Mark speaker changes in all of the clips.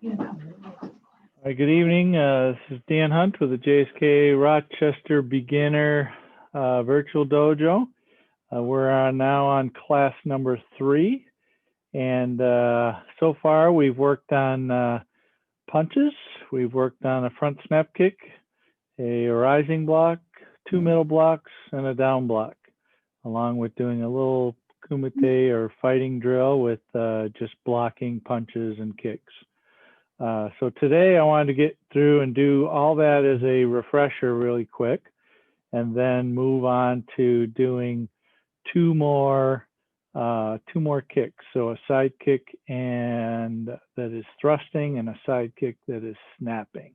Speaker 1: Hi, good evening. This is Dan Hunt with the JSKA Rochester Beginner Virtual Dojo. We're now on class number 3, and so far we've worked on punches. We've worked on a front snap kick, a rising block, 2 middle blocks, and a down block, along with doing a little kumite or fighting drill with just blocking punches and kicks. So today I wanted to get through and do all that as a refresher really quick, and then move on to doing two more kicks. So a side kick and that is thrusting, and a side kick that is snapping.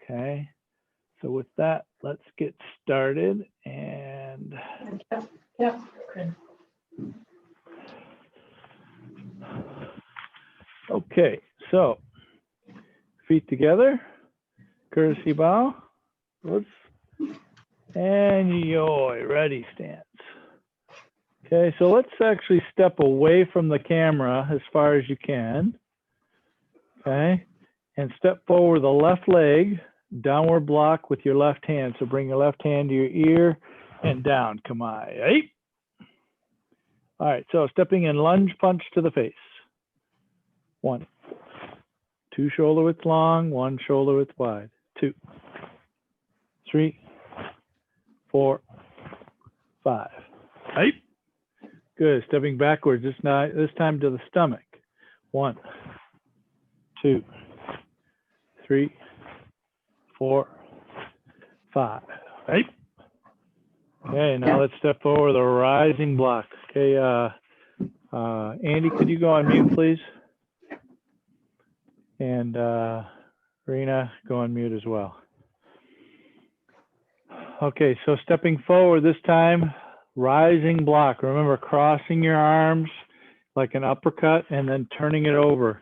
Speaker 1: Okay. So with that, let's get started. And
Speaker 2: yeah.
Speaker 1: Okay, so feet together, courtesy bow, whoops, and yoi, ready stance. Okay, so let's actually step away from the camera as far as you can. Okay, and step forward the left leg, downward block with your left hand. So bring your left hand to your ear and down, come on, right? All right, so stepping in lunge punch to the face. 1, 2 shoulder widths long, 1 shoulder width wide. 2, 3, 4, 5. Right. Good. Stepping backwards. This time to the stomach. 1, 2, 3, 4, 5. Right. Okay. Now let's step forward the rising block. Okay. Andy, could you go on mute, please? And Rena, go on mute as well. Okay, so stepping forward this time, rising block. Remember, crossing your arms like an uppercut and then turning it over.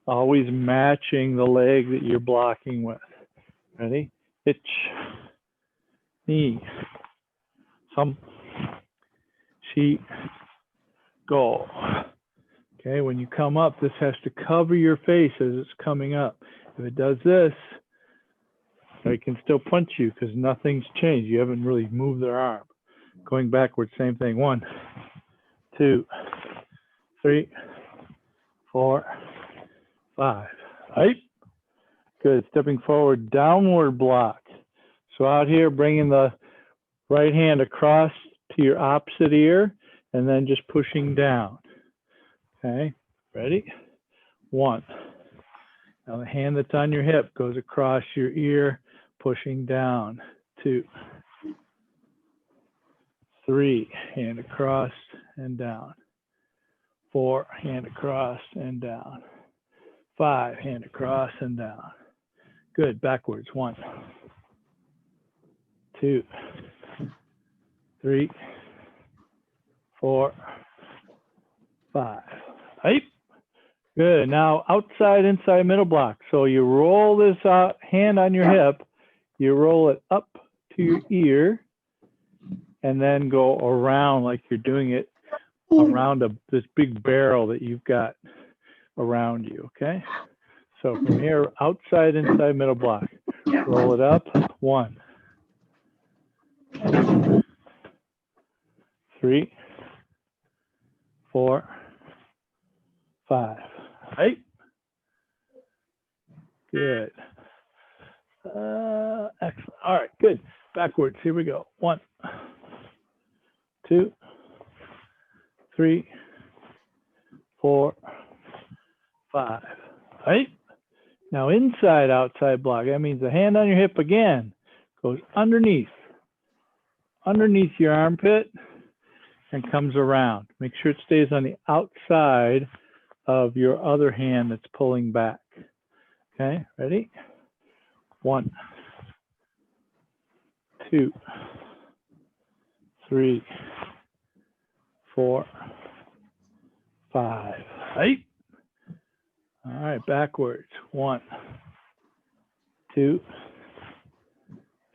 Speaker 1: Always matching the leg that you're blocking with. Ready? Hitch, knee, thump, shi, go. Okay, when you come up, this has to cover your face as it's coming up. If it does this, it can still punch you because nothing's changed. You haven't really moved their arm. Going backwards, same thing. 1, 2, 3, 4, 5. Right? Good. Stepping forward, downward block. So out here, bringing the right hand across to your opposite ear and then just pushing down. Okay, ready? 1. Now the hand that's on your hip goes across your ear, pushing down. 2, 3, hand across and down. 4, hand across and down. 5, hand across and down. Good, backwards. 1, 2, 3, 4, 5. Right? Good. Now outside, inside, middle block. So you roll this hand on your hip, you roll it up to your ear, and then go around like you're doing it around this big barrel that you've got around you. Okay. So from here, outside, inside, middle block. Roll it up. 1, 2, 3, 4, 5. Right? Good. Excellent. All right, good. Backwards. Here we go. 1, 2, 3, 4, 5. Right? Now inside, outside block. That means the hand on your hip again goes underneath your armpit and comes around. Make sure it stays on the outside of your other hand that's pulling back. Okay, ready? 1, 2, 3, 4, 5. Right? All right, backwards. 1, 2,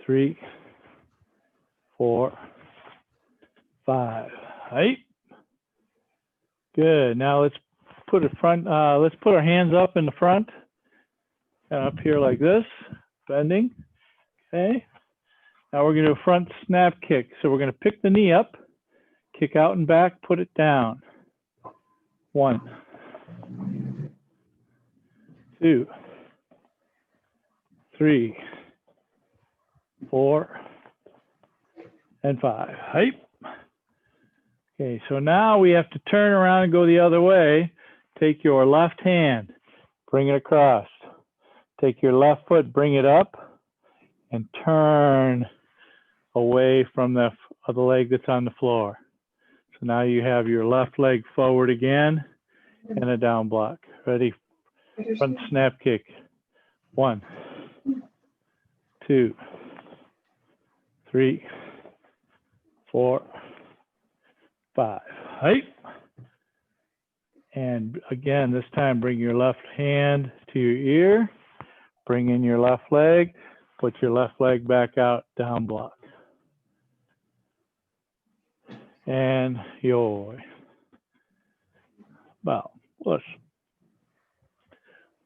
Speaker 1: 3, 4, 5. Right? Good. Now let's put our hands up in the front and up here like this, bending. Okay. Now we're going to do a front snap kick. So we're going to pick the knee up, kick out and back, put it down. 1, 2, 3, 4, and 5. Hype. Okay, so now we have to turn around and go the other way. Take your left hand, bring it across. Take your left foot, bring it up, and turn away from the leg that's on the floor. So now you have your left leg forward again and a down block. Ready? Front snap kick. 1, 2, 3, 4, 5. Hype. And again, this time bring your left hand to your ear, bring in your left leg, put your left leg back out, down block. And yo. Well, push.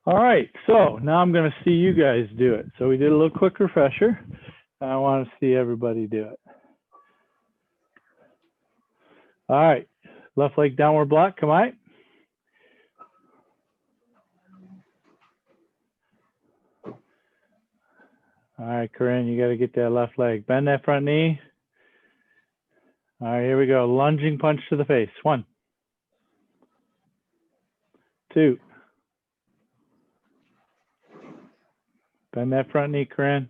Speaker 1: All right, so now I'm going to see you guys do it. So we did a little quick refresher. I want to see everybody do it. All right, left leg downward block, come on. All right, Corinne, you got to get that left leg. Bend that front knee. All right, here we go. Lunging punch to the face. 1, 2. Bend that front knee, Corinne.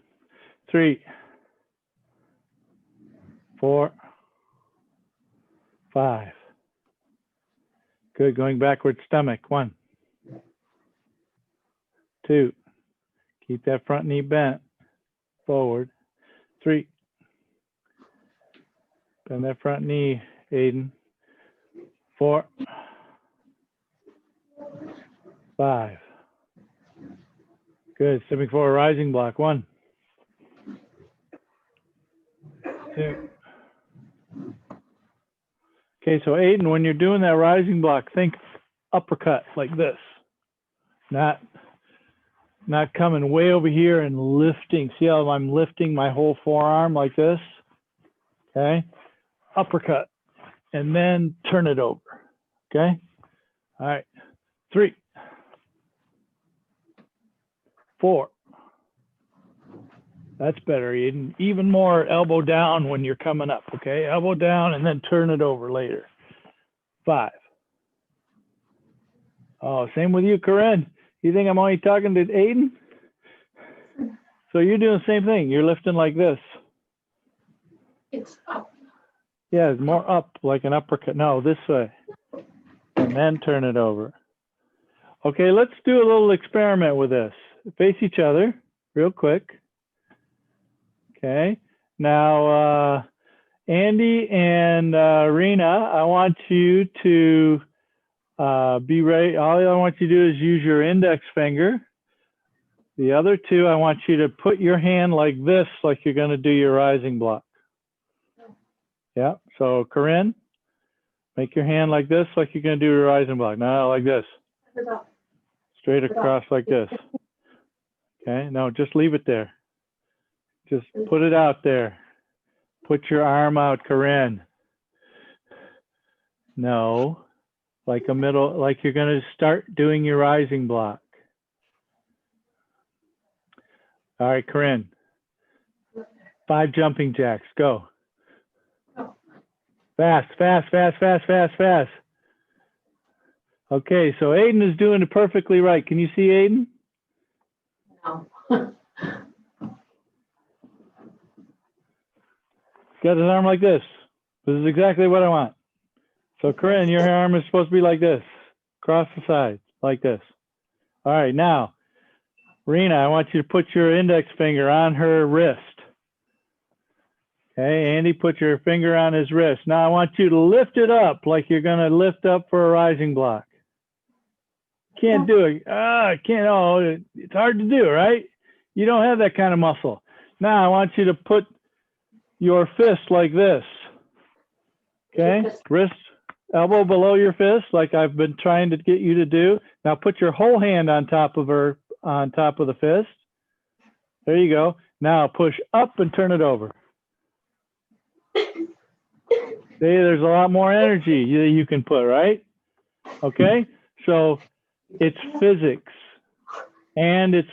Speaker 1: 3, 4, 5. Good, going backward stomach. 1, 2. Keep that front knee bent. Forward. 3. Bend that front knee, Aiden. 4, 5. Good. Stepping forward, rising block. 1, 2. Okay, so Aiden, when you're doing that rising block, think uppercut like this. Not coming way over here and lifting. See how I'm lifting my whole forearm like this? Okay. Uppercut. And then turn it over. Okay. All right. 3, 4. That's better. Even more elbow down when you're coming up. Okay. Elbow down and then turn it over later. 5. Oh, same with you, Corinne. You think I'm only talking to Aiden? So you're doing the same thing. You're lifting like this.
Speaker 2: It's up.
Speaker 1: Yeah, it's more up, like an uppercut. No, this way. And then turn it over. Okay, let's do a little experiment with this. Face each other real quick. Okay. Now, Andy and Rena, I want you to be ready. All I want you to do is use your index finger. The other two, I want you to put your hand like this, like you're going to do your rising block. Yeah. So Corinne, make your hand like this, like you're going to do your rising block. No, like this. Straight across like this. Okay. No, just leave it there. Just put it out there. Put your arm out, Corinne. No. Like a middle, like you're going to start doing your rising block. All right, Corinne. 5 jumping jacks. Go. Fast, fast, fast, fast, fast, fast. Okay, so Aiden is doing it perfectly right. Can you see Aiden?
Speaker 2: No.
Speaker 1: Got his arm like this. This is exactly what I want. So Corinne, your arm is supposed to be like this. Across the side, like this. All right, now, Rena, I want you to put your index finger on her wrist. Okay, Andy, put your finger on his wrist. Now I want you to lift it up like you're going to lift up for a rising block. Can't do it. Can't. Oh, it's hard to do, right? You don't have that kind of muscle. Now I want you to put your fist like this. Okay, wrist elbow below your fist, like I've been trying to get you to do. Now put your whole hand on top of the fist. There you go. Now push up and turn it over. See, there's a lot more energy you can put, right? Okay, so it's physics and it's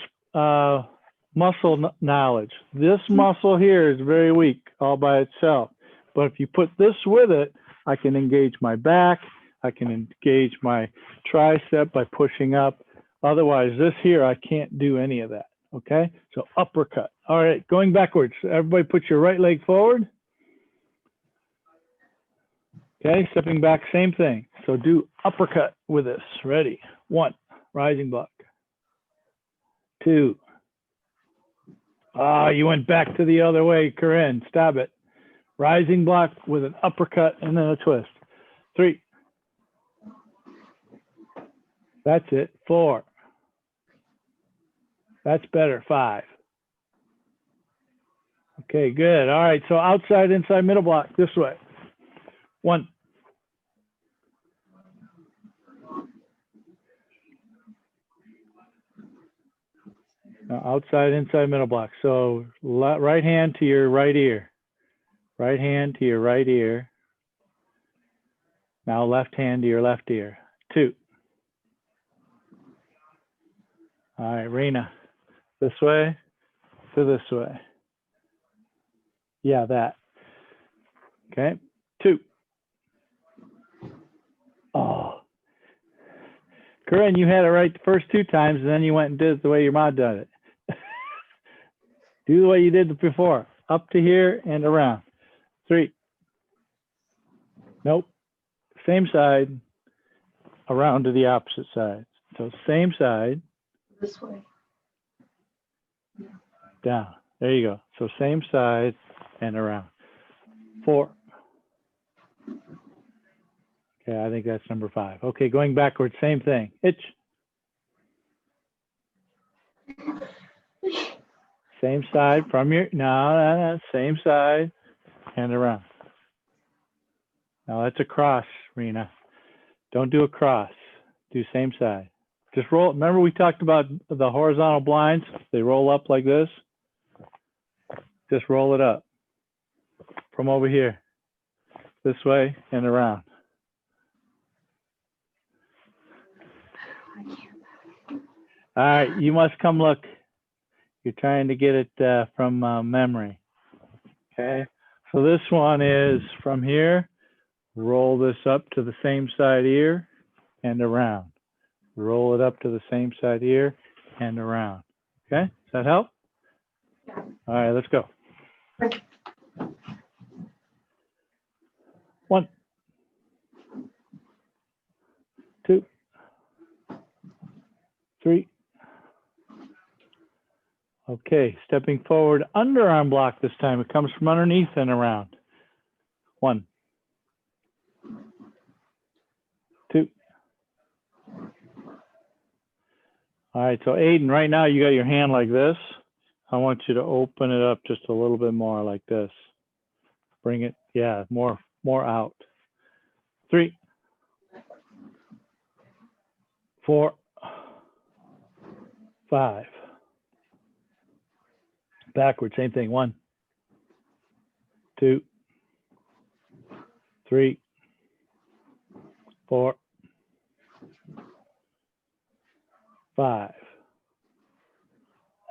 Speaker 1: muscle knowledge. This muscle here is very weak all by itself. But if you put this with it, I can engage my back. I can engage my tricep by pushing up. Otherwise, this here, I can't do any of that. Okay, so uppercut. All right, going backwards. Everybody put your right leg forward. Okay, stepping back, same thing. So do uppercut with this. Ready? 1, rising block. 2. Ah, you went back to the other way, Corinne. Stop it. Rising block with an uppercut and then a twist. 3. That's it. 4. That's better. 5. Okay, good. All right, so outside, inside, middle block, this way. 1. Now outside, inside, middle block. So right hand to your right ear. Right hand to your right ear. Now left hand to your left ear. 2. All right, Rena. This way to this way. Yeah, that. Okay. 2. Oh. Corinne, you had it right the first 2 times, and then you went and did it the way your mom did it. Do the way you did it before. Up to here and around. 3. Nope. Same side, around to the opposite side. So same side.
Speaker 2: This way.
Speaker 1: Down. There you go. So same side and around. 4. Okay, I think that's number 5. Okay, going backwards, same thing. Itch. Same side from your, no, same side and around. Now that's a cross, Rena. Don't do a cross. Do same side. Just roll. Remember we talked about the horizontal blinds? They roll up like this. Just roll it up from over here, this way and around. All right, you must come look. You're trying to get it from memory. Okay, so this one is from here. Roll this up to the same side ear and around. Roll it up to the same side ear and around. Okay, does that help?
Speaker 2: Yeah.
Speaker 1: All right, let's go. 1, 2, 3. Okay, stepping forward, underarm block this time. It comes from underneath and around. 1, 2. All right, so Aiden, right now you got your hand like this. I want you to open it up just a little bit more like this. Bring it, yeah, more out. 3, 4, 5. Backward, same thing. 1, 2, 3, 4, 5.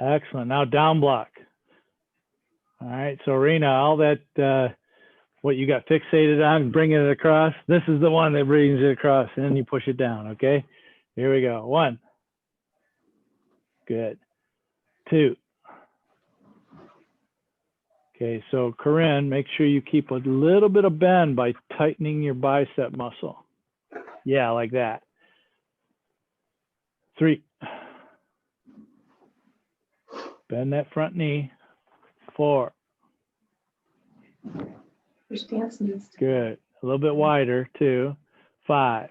Speaker 1: Excellent. Now down block. All right, so Rena, all that what you got fixated on, bringing it across, this is the one that brings it across, and then you push it down, okay? Here we go. 1. Good. 2. Okay, so Corinne, make sure you keep a little bit of bend by tightening your bicep muscle. Yeah, like that. 3. Bend that front knee. 4.
Speaker 2: Your stance needs to.
Speaker 1: Good. A little bit wider, 2. 5.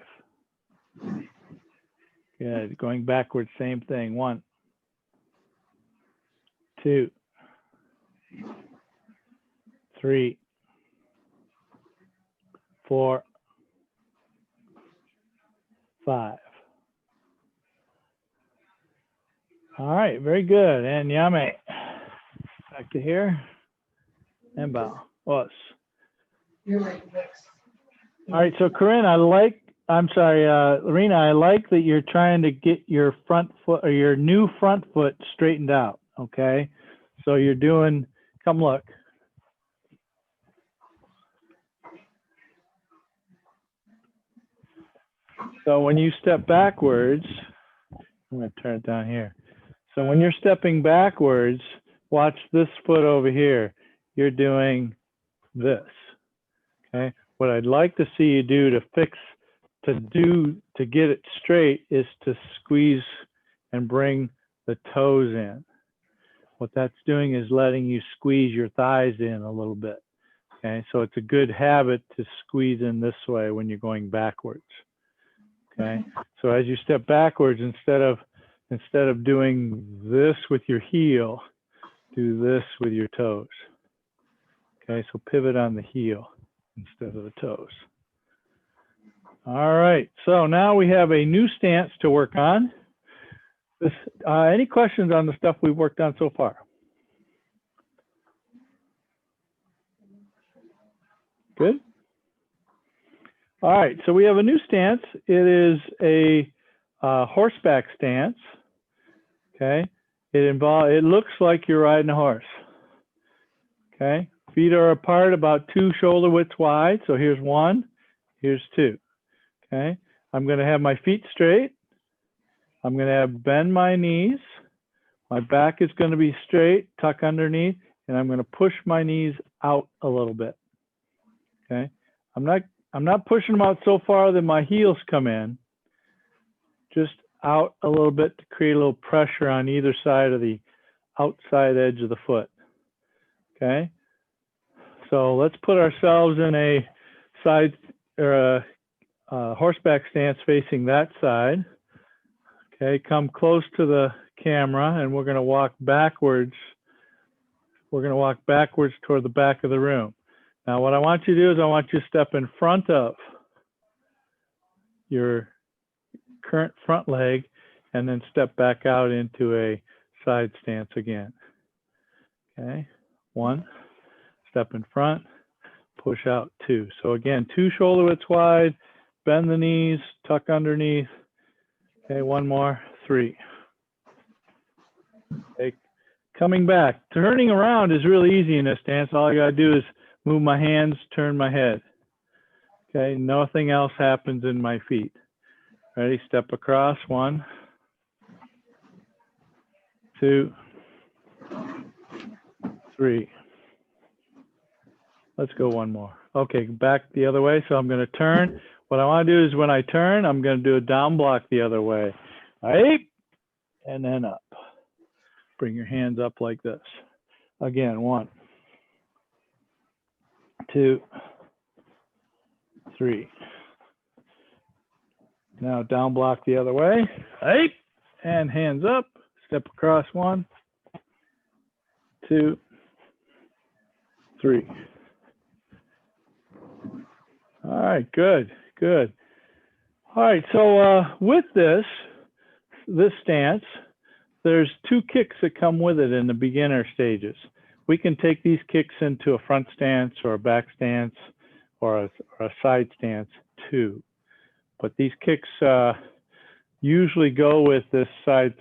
Speaker 1: Good. Going backwards, same thing. 1, 2, 3, 4, 5. All right, very good. And Yame, back to here. And bow. Us.
Speaker 2: You're right, Rex.
Speaker 1: All right, so Corinne, Lorena, I like that you're trying to get your front foot or your new front foot straightened out, okay? So you're doing, come look. So when you step backwards, I'm gonna turn it down here. So when you're stepping backwards, watch this foot over here. You're doing this, okay? What I'd like to see you do to get it straight is to squeeze and bring the toes in. What that's doing is letting you squeeze your thighs in a little bit, okay? So it's a good habit to squeeze in this way when you're going backwards, okay? So as you step backwards, instead of doing this with your heel, do this with your toes, okay? So pivot on the heel instead of the toes. All right, so now we have a new stance to work on. Any questions on the stuff we've worked on so far? Good. All right, so we have a new stance. It is a horseback stance. Okay, it looks like you're riding a horse. Okay, feet are apart about 2 shoulder widths wide. So here's 1, here's 2. Okay, I'm going to have my feet straight. I'm going to bend my knees. My back is going to be straight, tuck underneath, and I'm going to push my knees out a little bit. Okay, I'm not pushing them out so far that my heels come in. Just out a little bit to create a little pressure on either side of the outside edge of the foot. Okay, so let's put ourselves in a side or a horseback stance facing that side. Okay, come close to the camera and we're going to walk backwards. We're going to walk backwards toward the back of the room. Now what I want you to do is I want you to step in front of your current front leg and then step back out into a side stance again. Okay, 1, step in front, push out 2. So again, 2 shoulder widths wide, bend the knees, tuck underneath. Okay, 1 more, 3. Okay, coming back. Turning around is really easy in this stance. All I gotta do is move my hands, turn my head. Okay, nothing else happens in my feet. Ready, step across, 1, 2, 3. Let's go 1 more. Okay, back the other way. So I'm gonna turn. What I want to do is when I turn, I'm going to do a down block the other way. All right, and then up. Bring your hands up like this. Again, 1, 2, 3. Now down block the other way. All right, and hands up. Step across, 1, 2, 3. All right, good. Good. All right, so with this stance, there's 2 kicks that come with it in the beginner stages. We can take these kicks into a front stance or a back stance or a side stance too. But these kicks usually go with this side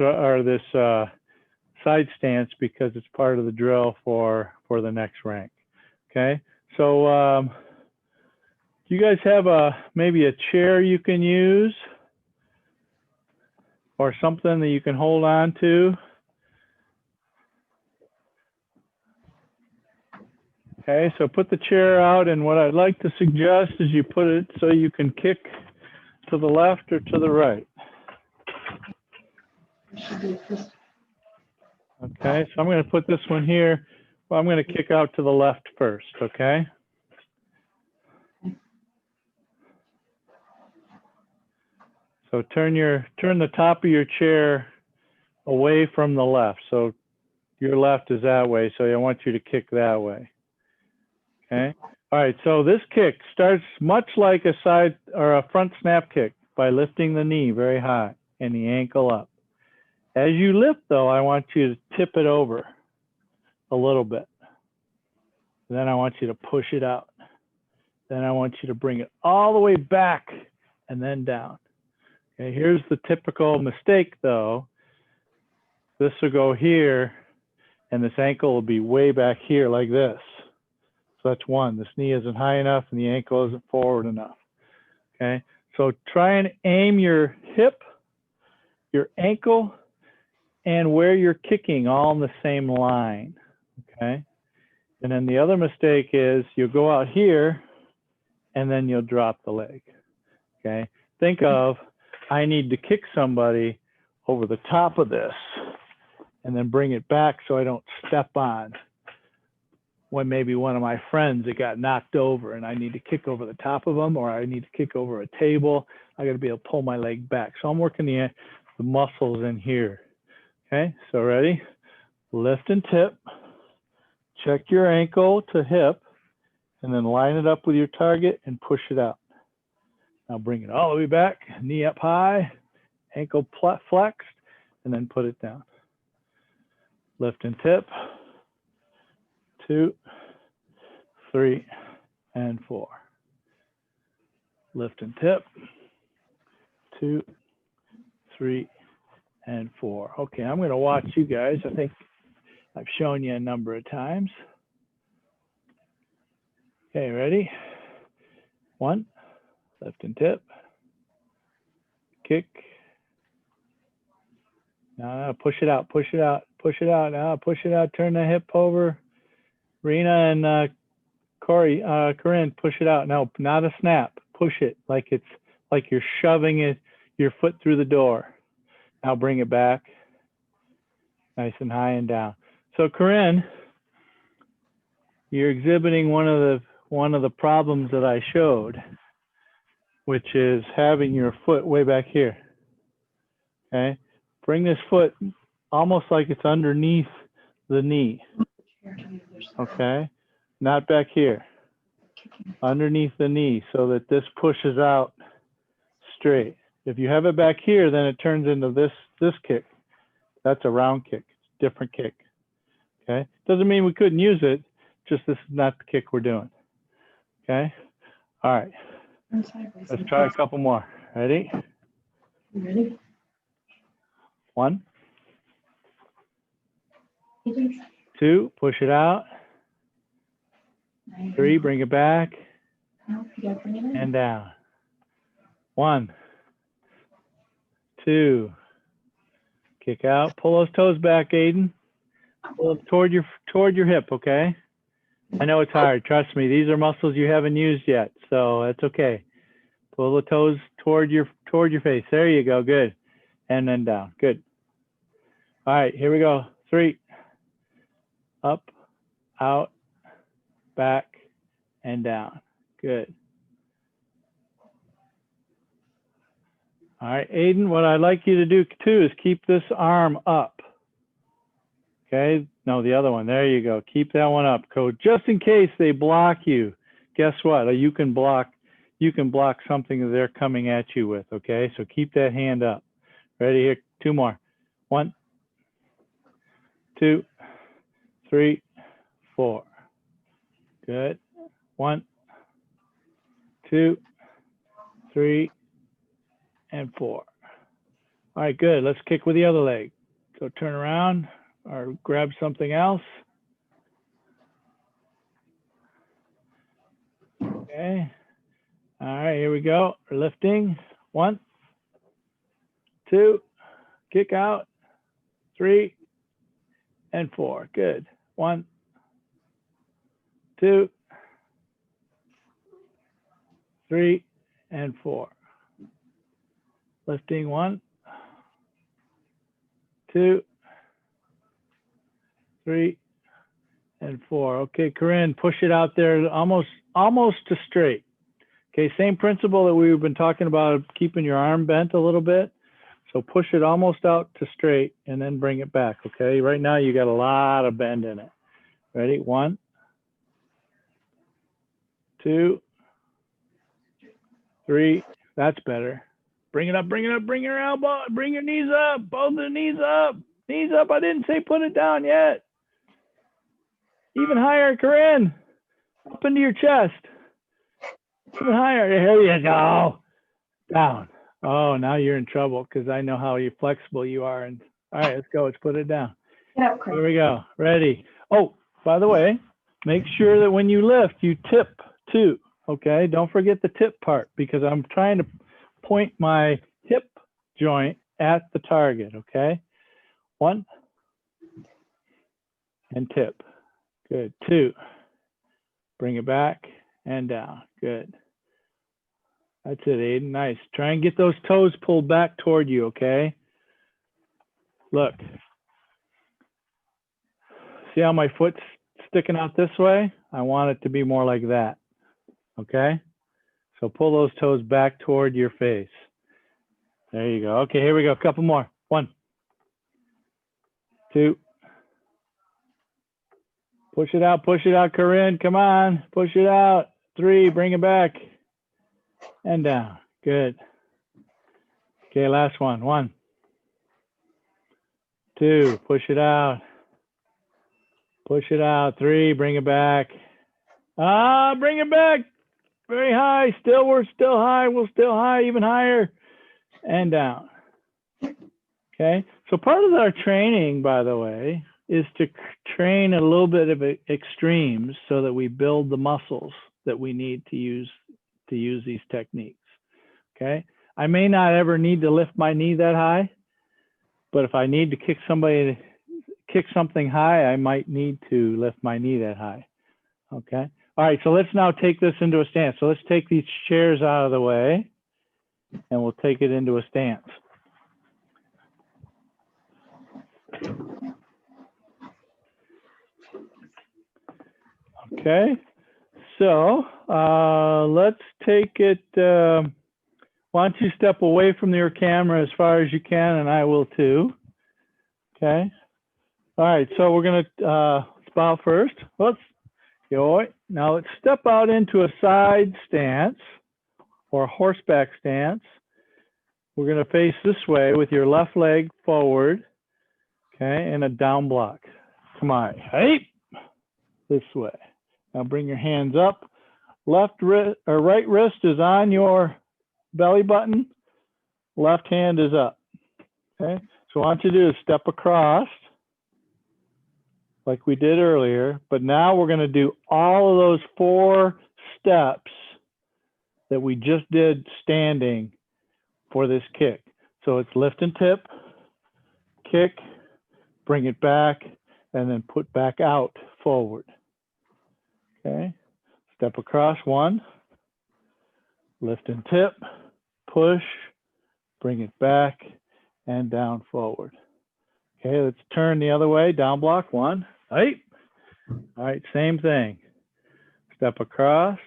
Speaker 1: side stance because it's part of the drill for the next rank. Okay, so do you guys have maybe a chair you can use or something that you can hold on to? Okay, so put the chair out, and what I'd like to suggest is you put it so you can kick to the left or to the right. Okay, so I'm going to put this one here. Well, I'm going to kick out to the left first, okay? So turn the top of your chair away from the left. So your left is that way, so I want you to kick that way. Okay. All right, so this kick starts much like a side or a front snap kick. by lifting the knee very high and the ankle up. As you lift, though, I want you to tip it over a little bit. Then I want you to push it out. Then I want you to bring it all the way back and then down. Okay, here's the typical mistake, though. This will go here, and this ankle will be way back here like this. So that's one. This knee isn't high enough, and the ankle isn't forward enough. Okay, so try and aim your hip, your ankle, and where you're kicking all in the same line. Okay, and then the other mistake is you'll go out here, and then you'll drop the leg. Okay, think of, I need to kick somebody over the top of this and then bring it back so I don't step on when maybe one of my friends that got knocked over and I need to kick over the top of them, or I need to kick over a table. I got to be able to pull my leg back. So I'm working the muscles in here. Okay, so ready? Lift and tip. Check your ankle to hip, and then line it up with your target and push it out. Now bring it all the way back, knee up high, ankle flexed, and then put it down. Lift and tip, 2, 3, and 4. Lift and tip, 2, 3, and 4. Okay, I'm going to watch you guys. I think I've shown you a number of times. Okay, ready? 1, lift and tip, kick. Now push it out, push it out, push it out. Now push it out, turn the hip over. Rena and Corinne, push it out. No, not a snap. Push it like it's like you're shoving it, your foot through the door. Now bring it back, nice and high and down. So Corinne, you're exhibiting one of the problems that I showed, which is having your foot way back here. Okay, bring this foot almost like it's underneath the knee. Okay, not back here, underneath the knee, so that this pushes out straight. If you have it back here, then it turns into this kick. That's a round kick, different kick. Okay, doesn't mean we couldn't use it, just this is not the kick we're doing. Okay, all right, let's try a couple more. Ready?
Speaker 2: You ready?
Speaker 1: 1, 2, push it out. 3, bring it back and down. 1, 2, kick out. Pull those toes back, Aiden. Pull them toward your hip, okay? I know it's hard. Trust me. These are muscles you haven't used yet, so that's okay. Pull the toes toward your face. There you go. Good. And then down. Good. All right, here we go. 3, up, out, back, and down. Good. All right, Aiden, what I'd like you to do too is keep this arm up. Okay, no, the other one. There you go. Keep that one up, Coach. Just in case they block you, guess what? You can block something that they're coming at you with. Okay, so keep that hand up. Ready? Here, 2 more. 1, 2, 3, 4. Good. 1, 2, 3, and 4. All right, good. Let's kick with the other leg. So turn around or grab something else. Okay. All right, here we go. We're lifting. 1, 2, kick out. 3, and 4. Good. 1, 2, 3, and 4. Lifting. 1, 2, 3, and 4. Okay, Corinne, push it out there almost to straight. Okay, same principle that we've been talking about, keeping your arm bent a little bit. So push it almost out to straight and then bring it back. Okay, right now you got a lot of bend in it. Ready? 1, 2, 3. That's better. Bring it up, bring it up, bring your elbow, bring your knees up, both the knees up. Knees up, I didn't say put it down yet. Even higher, Corinne. Up into your chest. Even higher, here you go. Down. Oh, now you're in trouble because I know how flexible you are. And all right, let's go, let's put it down.
Speaker 2: Get up, Chris.
Speaker 1: Here we go, ready. Oh, by the way, make sure that when you lift, you tip too, okay? Don't forget the tip part because I'm trying to point my hip joint at the target, okay? 1, and tip. Good. 2, bring it back and down. Good. That's it, Aiden. Nice. Try and get those toes pulled back toward you, okay? Look. See how my foot's sticking out this way? I want it to be more like that, okay? So pull those toes back toward your face. There you go. Okay, here we go. A couple more. 1, 2. Push it out, Corinne. Come on, push it out. 3, bring it back and down. Good. Okay, last one. 1, 2, push it out. Push it out. 3, bring it back. Bring it back. Very high. Still, we're still high. We're still high, even higher. And down. Okay. So part of our training, by the way, is to train a little bit of extremes so that we build the muscles that we need to use these techniques. Okay. I may not ever need to lift my knee that high, but if I need to kick something high, I might need to lift my knee that high. Okay. All right. So let's now take this into a stance. So let's take these chairs out of the way and we'll take it into a stance. Okay. So let's take it. Why don't you step away from your camera as far as you can, and I will too. Okay. All right. So we're going to bow first. Let's go. Now let's step out into a side stance or a horseback stance. We're going to face this way with your left leg forward, okay, and a down block. Come on, hey, this way. Now bring your hands up. Left wrist or right wrist is on your belly button. Left hand is up. Okay, so what I want you to do is step across like we did earlier, but now we're going to do all of those 4 steps that we just did standing for this kick. So it's lift and tip, kick, bring it back, and then put back out forward. Okay, step across 1, lift and tip, push, bring it back, and down forward. Okay, let's turn the other way, down block 1, right? All right, same thing. Step across,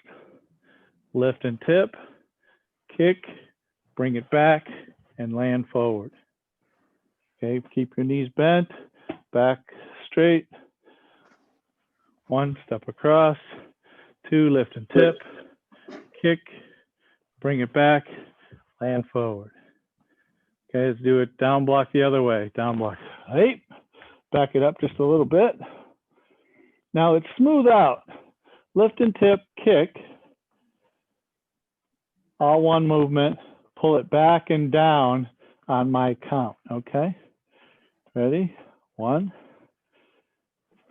Speaker 1: lift and tip, kick, bring it back, and land forward. Okay, keep your knees bent, back straight. 1, step across. 2, lift and tip, kick, bring it back, land forward. Okay, let's do it down block the other way. Down block, right? Back it up just a little bit. Now let's smooth out. Lift and tip, kick. All one movement. Pull it back and down on my count, okay? Ready? 1,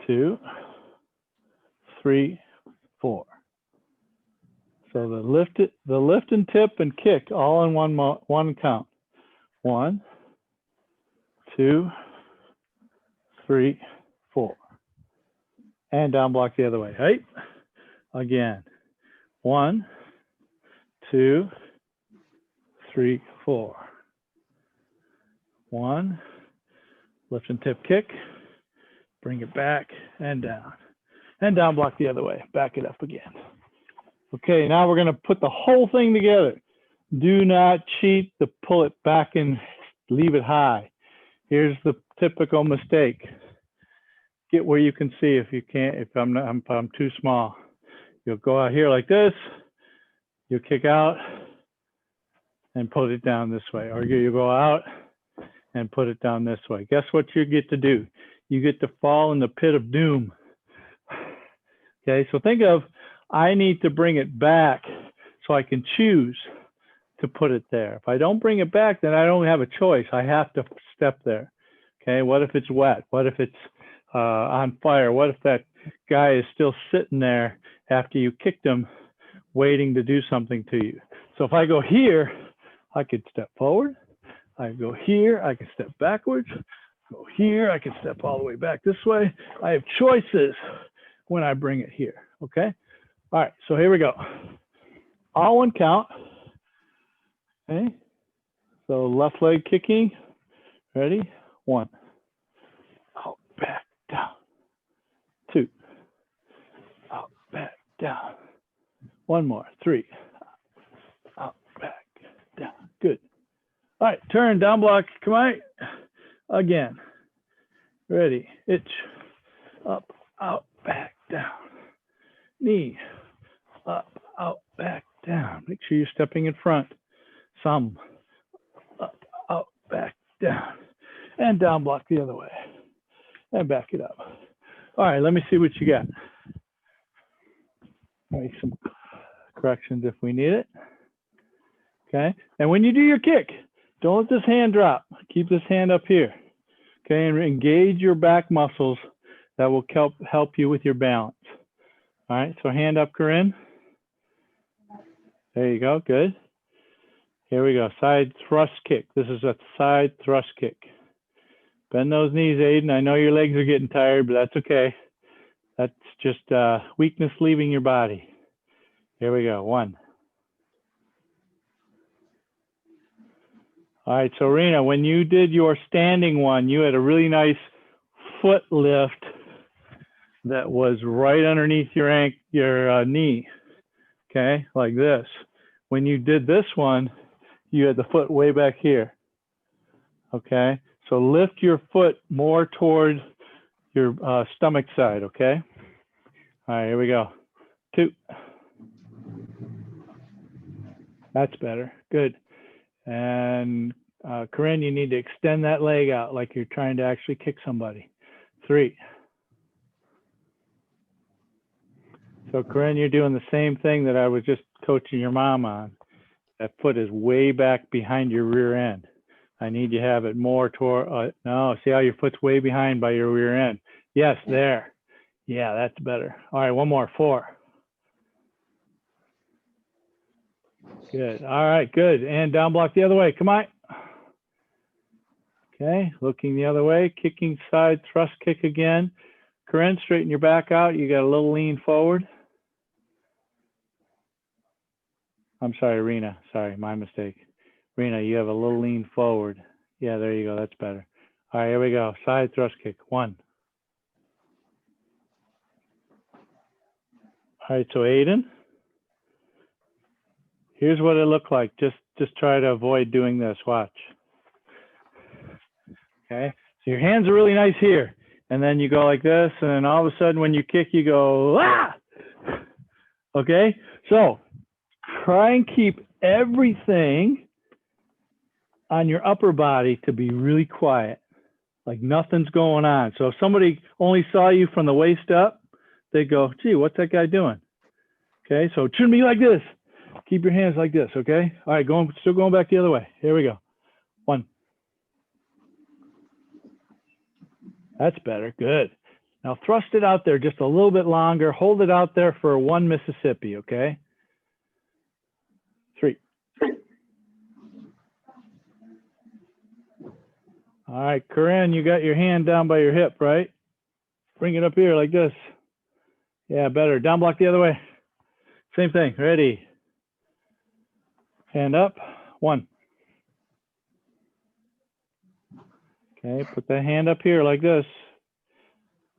Speaker 1: 2, 3, 4. So the lift and tip and kick all in one count. 1, 2, 3, 4. And down block the other way, right? Again. 1, 2, 3, 4. 1, lift and tip kick, bring it back and down block the other way, back it up again. Okay, now we're going to put the whole thing together. Do not cheat to pull it back and leave it high. Here's the typical mistake. Get where you can see if you can't, if I'm too small. You'll go out here like this, you'll kick out, and put it down this way. Or you go out and put it down this way. Guess what you get to do? You get to fall in the pit of doom. Okay, so think of, I need to bring it back so I can choose to put it there. If I don't bring it back, then I don't have a choice. I have to step there. Okay, what if it's wet? What if it's on fire? What if that guy is still sitting there after you kicked him, waiting to do something to you? So if I go here, I could step forward. I go here, I can step backwards. Go here, I can step all the way back this way. I have choices when I bring it here, okay? All right, so here we go. All one count, okay? So left leg kicking, ready? 1, out, back, down. 2, out, back, down. 1 more, 3, out, back, down, good. All right, turn, down block, come on, again. Ready, itch, up, out, back, down. Knee, up, out, back, down. Make sure you're stepping in front. Some, up, out, back, down. And down block the other way. And back it up. All right, let me see what you got. Make some corrections if we need it. Okay, and when you do your kick, don't let this hand drop. Keep this hand up here. Okay, and engage your back muscles. That will help you with your balance. All right, so hand up, Corinne. There you go, good. Here we go, side thrust kick. This is a side thrust kick. Bend those knees, Aiden. I know your legs are getting tired, but that's okay. That's just weakness leaving your body. Here we go, 1. All right, so Rena, when you did your standing one, you had a really nice foot lift that was right underneath your knee, okay, like this. When you did this one, you had the foot way back here, okay? So lift your foot more towards your stomach side, okay? All right, here we go. 2. That's better, good. And Corinne, you need to extend that leg out like you're trying to actually kick somebody. 3. So Corinne, you're doing the same thing that I was just coaching your mom on. That foot is way back behind your rear end. I need you to have it more toward, no, see how your foot's way behind by your rear end. Yes, there. Yeah, that's better. All right, 1 more, 4. Good, all right, good. And down block the other way, come on. Okay, looking the other way, kicking side thrust kick again. Corinne, straighten your back out. You got a little lean forward. I'm sorry, Rena. Sorry, my mistake. Rena, you have a little lean forward. Yeah, there you go. That's better. All right, here we go. Side thrust kick. 1. All right, so Aiden, here's what it looked like. Just try to avoid doing this. Watch. Okay, so your hands are really nice here. And then you go like this, and then all of a sudden when you kick, you go, ah! Okay, so try and keep everything on your upper body to be really quiet, like nothing's going on. So if somebody only saw you from the waist up, they'd go, gee, what's that guy doing? Okay, so it shouldn't be like this. Keep your hands like this, okay? All right, still going back the other way. Here we go. 1. That's better, good. Now thrust it out there just a little bit longer. Hold it out there for 1 Mississippi, okay? 3. All right, Corinne, you got your hand down by your hip, right? Bring it up here like this. Yeah, better. Down block the other way. Same thing, ready. Hand up, 1. Okay, put that hand up here like this.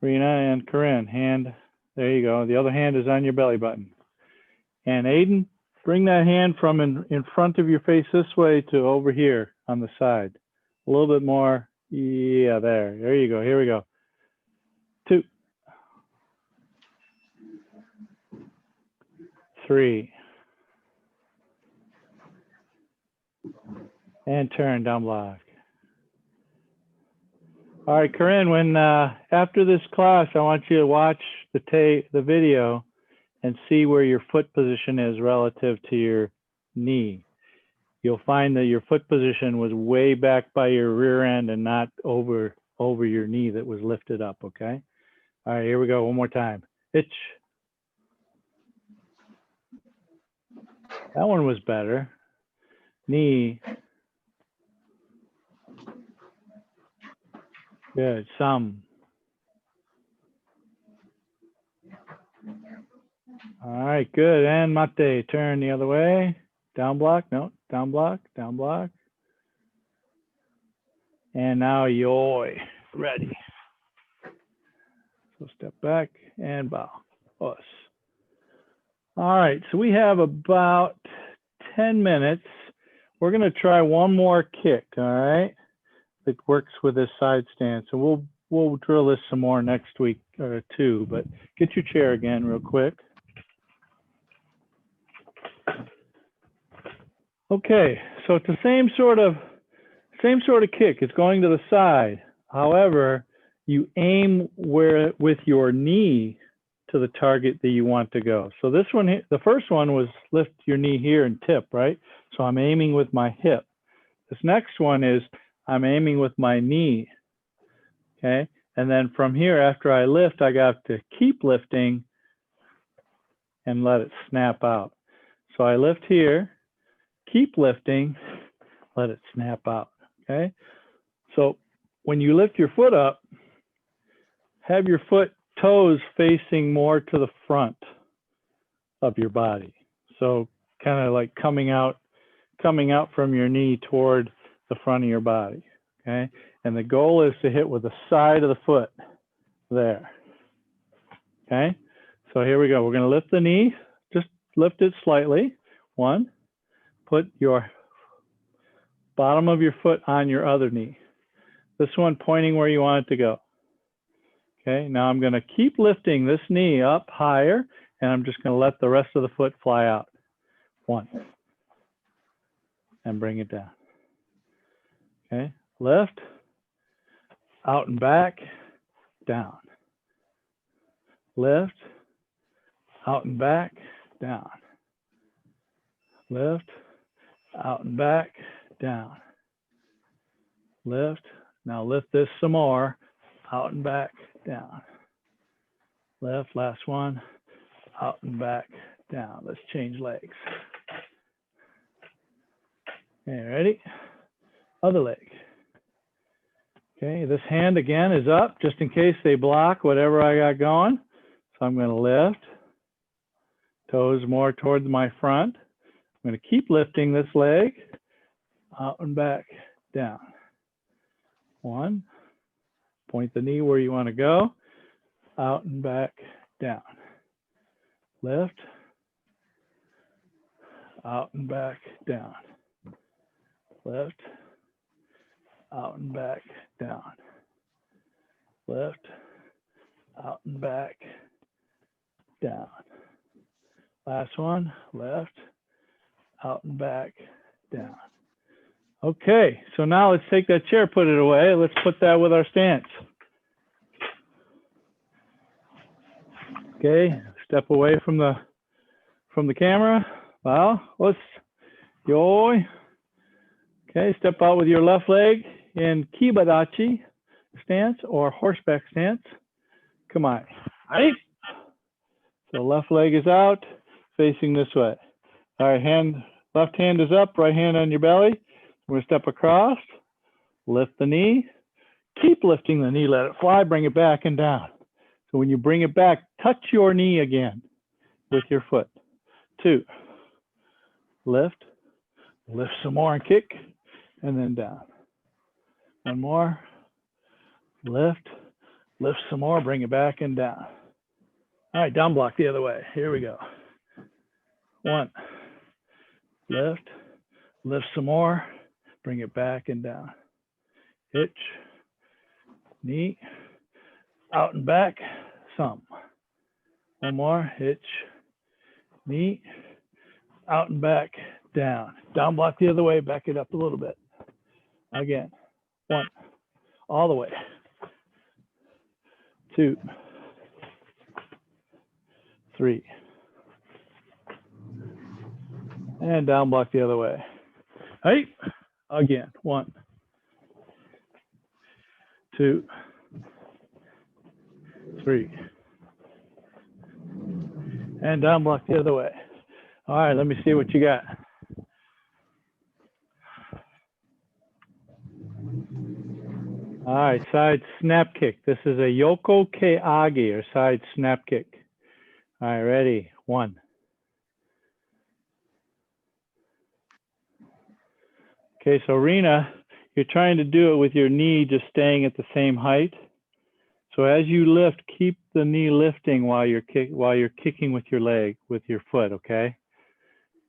Speaker 1: Rena and Corinne, hand, there you go. The other hand is on your belly button. And Aiden, bring that hand from in front of your face this way to over here on the side. A little bit more. Yeah, there you go. Here we go. 2. 3. And turn, down block. All right, Corinne, when after this class, I want you to watch the video and see where your foot position is relative to your knee. You'll find that your foot position was way back by your rear end and not over your knee that was lifted up, okay? All right, here we go, one more time. Hitch. That one was better. Knee. Good, some. All right, good, and mate, turn the other way. Down block, no, down block, down block. And now yoi, ready. So step back and bow, us. All right, so we have about 10 minutes. We're gonna try one more kick, all right? That works with this side stance. So we'll drill this some more next week too, but get your chair again real quick. Okay, so it's the same sort of kick. It's going to the side. However, you aim with your knee to the target that you want to go. So this one, the first one was lift your knee here and tip, right? So I'm aiming with my hip. This next one is I'm aiming with my knee, okay? And then from here, after I lift, I got to keep lifting and let it snap out. So I lift here, keep lifting, let it snap out, okay? So when you lift your foot up, have your toes facing more to the front of your body. So kind of like coming out from your knee toward the front of your body, okay? And the goal is to hit with the side of the foot there, okay? So here we go. We're gonna lift the knee, just lift it slightly. One, put your bottom of your foot on your other knee. This one pointing where you want it to go. Okay, now I'm gonna keep lifting this knee up higher, and I'm just gonna let the rest of the foot fly out. One, and bring it down. Okay, lift, out and back, down. Lift, out and back, down. Lift, out and back, down. Lift, now lift this some more, out and back, down. Lift, last one, out and back, down. Let's change legs. Okay, ready? Other leg. Okay, this hand again is up just in case they block whatever I got going. So I'm going to lift, toes more towards my front. I'm going to keep lifting this leg, out and back, down. One, point the knee where you want to go, out and back, down. Lift, out and back, down. Lift, out and back, down. Lift, out and back, down. Last one, lift, out and back, down. Okay, so now let's take that chair, put it away. Let's put that with our stance. Okay, step away from the camera. Well, let's yoi. Okay, step out with your left leg in kiba-dachi stance or horseback stance. Come on. Right. So left leg is out, facing this way. All right, left hand is up, right hand on your belly. We're gonna step across, lift the knee, keep lifting the knee, let it fly, bring it back and down. So when you bring it back, touch your knee again with your foot. Two, lift some more and kick, and then down. One more, lift some more, bring it back and down. All right, down block the other way. Here we go. One, lift some more, bring it back and down. Hitch, knee, out and back, some. One more, hitch, knee, out and back, down. Down block the other way, back it up a little bit. Again. 1. All the way. 2. 3. And down block the other way. Hey, again. 1. 2. 3. And down block the other way. All right, let me see what you got. All right, side snap kick. This is a Yoko Keage, or side snap kick. All right, ready? 1. Okay, so Rena, you're trying to do it with your knee just staying at the same height. So as you lift, keep the knee lifting while you're kicking with your leg, with your foot, okay?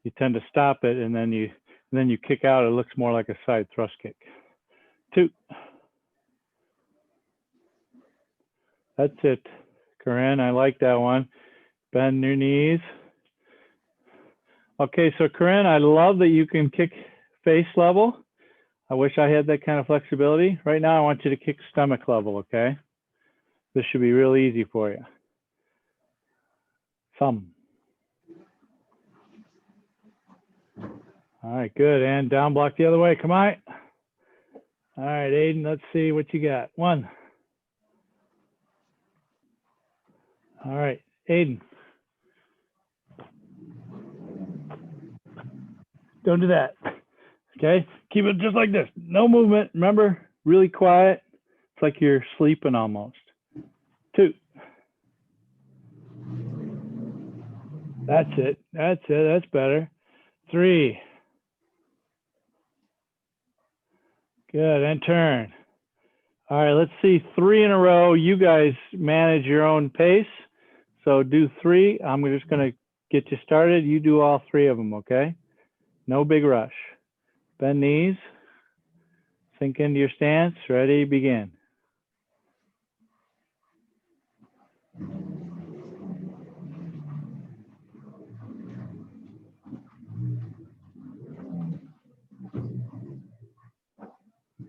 Speaker 1: You tend to stop it and then you kick out. It looks more like a side thrust kick. 2. That's it, Corinne. I like that one. Bend your knees. Okay, so Corinne, I love that you can kick face level. I wish I had that kind of flexibility. Right now, I want you to kick stomach level, okay? This should be real easy for you. Thumb. All right, good. And down block the other way. Come on. All right, Aiden, let's see what you got. 1. All right, Aiden. Don't do that. Okay, keep it just like this. No movement. Remember, really quiet. It's like you're sleeping almost. 2. That's it. That's it. That's better. 3. Good, and turn. All right, let's see 3 in a row. You guys manage your own pace. So do 3. I'm just going to get you started. You do all 3 of them, okay? No big rush. Bend knees. Sink into your stance. Ready, begin.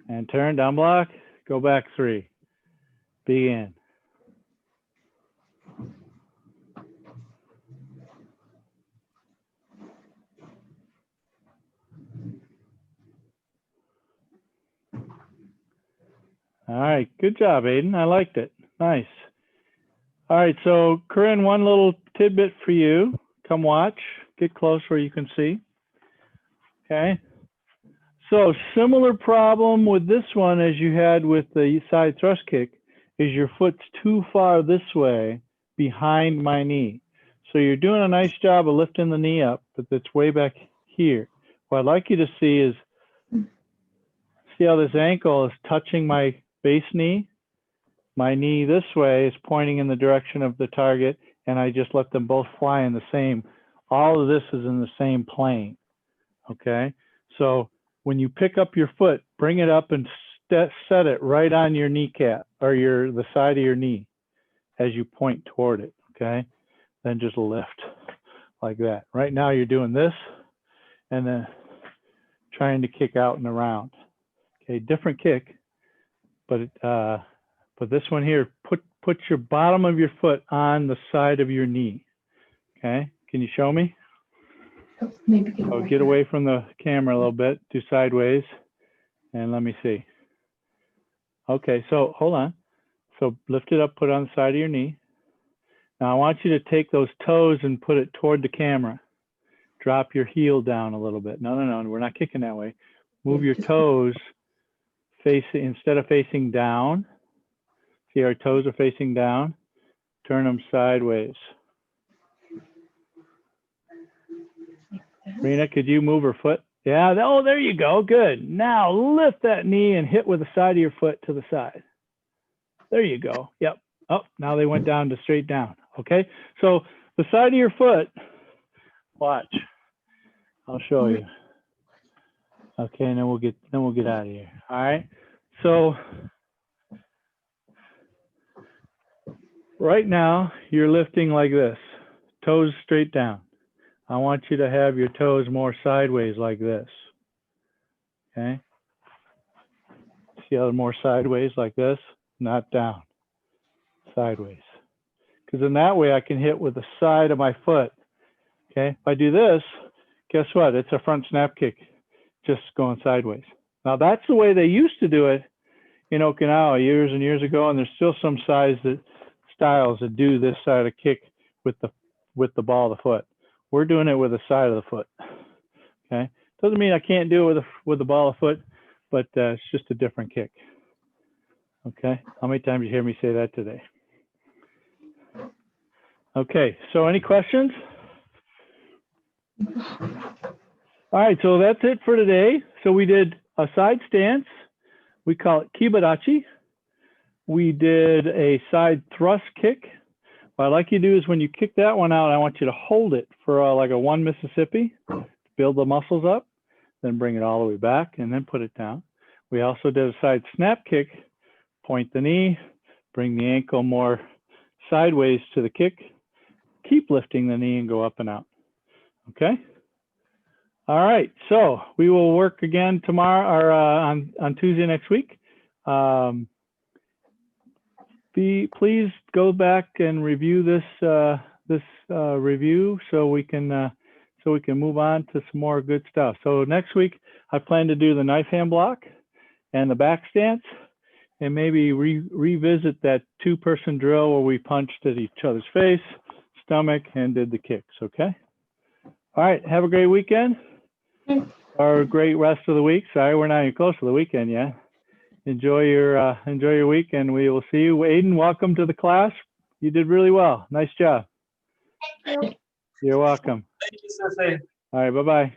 Speaker 1: And turn, down block. Go back 3. Begin. All right, good job, Aiden. I liked it. Nice. All right, so Corinne, one little tidbit for you. Come watch. Get close where you can see. Okay. So similar problem with this one as you had with the side thrust kick is your foot's too far this way behind my knee. So you're doing a nice job of lifting the knee up, but it's way back here. What I'd like you to see is, see how this ankle is touching my base knee? My knee this way is pointing in the direction of the target, and I just let them both fly in the same, all of this is in the same plane, okay? So when you pick up your foot, bring it up and set it right on your kneecap, or the side of your knee as you point toward it, okay? Then just lift like that. Right now you're doing this, and then trying to kick out and around. Okay, different kick, but this one here, put your bottom of your foot on the side of your knee. Okay, can you show me?
Speaker 2: Oh, maybe get away.
Speaker 1: Get away from the camera a little bit, do sideways, and let me see. Okay, so hold on. So lift it up, put it on the side of your knee. Now I want you to take those toes and put it toward the camera. Drop your heel down a little bit. No, we're not kicking that way. Move your toes instead of facing down. See, our toes are facing down. Turn them sideways. Rena, could you move her foot? Yeah, oh, there you go, good. Now lift that knee and hit with the side of your foot to the side. There you go, yep. Oh, now they went down to straight down, okay? So the side of your foot, watch, I'll show you. Okay, and then we'll get out of here, all right? So right now, you're lifting like this, toes straight down. I want you to have your toes more sideways like this, okay? See how they're more sideways like this, not down, sideways. Because in that way I can hit with the side of my foot. Okay, if I do this, guess what? It's a front snap kick, just going sideways. Now that's the way they used to do it in Okinawa years and years ago, and there's still some styles that do this side of kick with the ball of the foot. We're doing it with the side of the foot. Okay, doesn't mean I can't do it with the ball of the foot, but it's just a different kick. Okay, how many times you hear me say that today? Okay, so any questions? All right, so that's it for today. So we did a side stance. We call it kiba-dachi. We did a side thrust kick. What I'd like you to do is when you kick that one out, I want you to hold it for like a 1 Mississippi, build the muscles up, then bring it all the way back and then put it down. We also did a side snap kick, point the knee, bring the ankle more sideways to the kick, keep lifting the knee and go up and out. Okay? All right, so we will work again tomorrow or on Tuesday next week. Please go back and review this review so we can move on to some more good stuff. So next week I plan to do the knife hand block and the back stance, and maybe revisit that 2-person drill where we punched at each other's face, stomach, and did the kicks. Okay. All right. Have a great weekend. Or a great rest of the week. Sorry, we're not even close to the weekend yet. Enjoy your week, and we will see you. Aiden, welcome to the class. You did really well. Nice job.
Speaker 2: Thank you.
Speaker 1: You're welcome.
Speaker 3: Thank you, Sensei.
Speaker 1: All right, bye-bye.